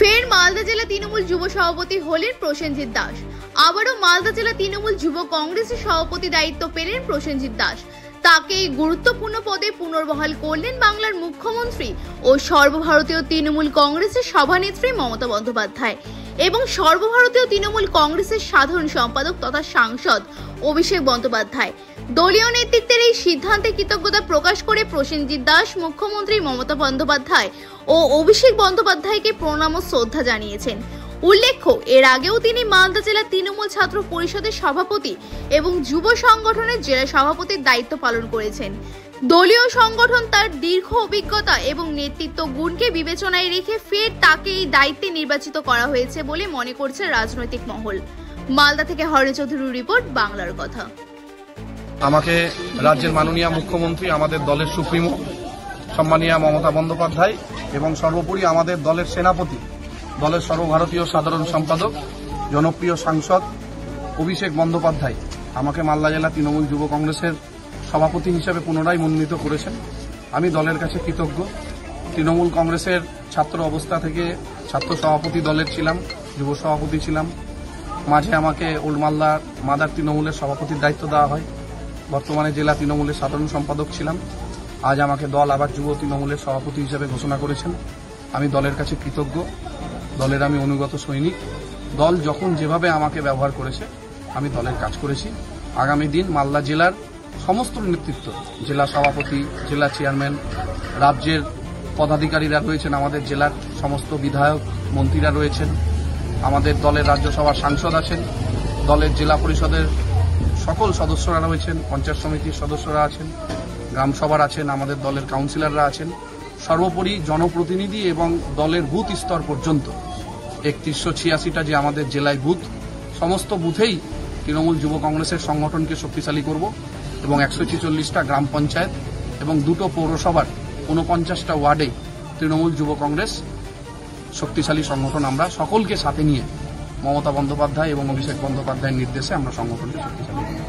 ফের মালদা জেলা তৃণমূল যুব সভাপতি হলেন প্রসেনজিৎ দাস। আবারও মালদা জেলা তৃণমূল যুব কংগ্রেসের সভাপতি দায়িত্ব পেলেন প্রসেনজিৎ দাস। তাকে এই গুরুত্বপূর্ণ পদে পুনর্বহাল করলেন বাংলার মুখ্যমন্ত্রী ও সর্বভারতীয় তৃণমূল কংগ্রেসের সভানেত্রী মমতা বন্দ্যোপাধ্যায় এবং সর্বভারতীয় তৃণমূল কংগ্রেসের সাধারণ সম্পাদক তথা সাংসদ অভিষেক বন্দ্যোপাধ্যায়। দলীয় নেতৃত্বের এই সিদ্ধান্তে কৃতজ্ঞতা প্রকাশ করে প্রসেনজিৎ দাস মুখ্যমন্ত্রী মমতা বন্দ্যোপাধ্যায় ও অভিষেক বন্দ্যোপাধ্যায়কে প্রণাম ও শ্রদ্ধা জানিয়েছেন। উল্লেখ্য, এর আগেও তিনি মালদা জেলা তৃণমূল ছাত্র পরিষদের সভাপতি এবং যুব সংগঠনের জেলা সভাপতির দায়িত্ব পালন করেছেন। দলীয় সংগঠন তার দীর্ঘ অভিজ্ঞতা এবং নেতৃত্ব গুণকে বিবেচনায় রেখে ফের তাকে এই দায়িত্বে নির্বাচিত করা হয়েছে বলে মনে করছে রাজনৈতিক মহল। মালদা থেকে হরেন চৌধুরীর রিপোর্ট, বাংলার কথা। আমাকে রাজ্যের মাননীয় মুখ্যমন্ত্রী, আমাদের দলের সুপ্রিমো সম্মানীয় মমতা বন্দ্যোপাধ্যায় এবং সর্বোপরি আমাদের দলের সেনাপতি, দলের সর্বভারতীয় সাধারণ সম্পাদক, জনপ্রিয় সাংসদ অভিষেক বন্দ্যোপাধ্যায় আমাকে মালদা জেলা তৃণমূল যুব কংগ্রেসের সভাপতি হিসেবে পুনরায় মনোনীত করেছেন। আমি দলের কাছে কৃতজ্ঞ। তৃণমূল কংগ্রেসের ছাত্র অবস্থা থেকে ছাত্র সভাপতি দলের ছিলাম, যুব সভাপতি ছিলাম। মাঝে আমাকে ওল্ড মালদার মাদার তৃণমূলের সভাপতির দায়িত্ব দেওয়া হয়। বর্তমানে জেলা তৃণমূলের সাধারণ সম্পাদক ছিলাম। আজ আমাকে দল আবার যুব তৃণমূলের সভাপতি হিসেবে ঘোষণা করেছেন। আমি দলের কাছে কৃতজ্ঞ। দলের আমি অনুগত সৈনিক। দল যখন যেভাবে আমাকে ব্যবহার করেছে আমি দলের কাজ করেছি। আগামী দিন মালদা জেলার সমস্ত নেতৃত্ব, জেলা সভাপতি, জেলা চেয়ারম্যান, রাজ্যের পদাধিকারীরা রয়েছেন, আমাদের জেলার সমস্ত বিধায়ক মন্ত্রীরা রয়েছেন, আমাদের দলের রাজ্যসভার সাংসদ আছেন, দলের জেলা পরিষদের সকল সদস্যরা রয়েছেন, পঞ্চায়েত সমিতির সদস্যরা আছেন, গ্রামসভার আছেন, আমাদের দলের কাউন্সিলররা আছেন। সর্বোপরি জনপ্রতিনিধি এবং দলের বুথ স্তর পর্যন্ত ৩১৮৬টা যে আমাদের জেলায় বুথ, সমস্ত বুথেই তৃণমূল যুব কংগ্রেসের সংগঠনকে শক্তিশালী করব এবং ১৪৬টা গ্রাম পঞ্চায়েত এবং 2টো পৌরসভার ৪৯টা ওয়ার্ডে তৃণমূল যুব কংগ্রেস শক্তিশালী সংগঠন। আমরা সকলকে সাথে নিয়ে মমতা বন্দ্যোপাধ্যায় এবং অভিষেক বন্দ্যোপাধ্যায়ের নির্দেশে আমরা সংগঠনকে শক্তিশালী করব।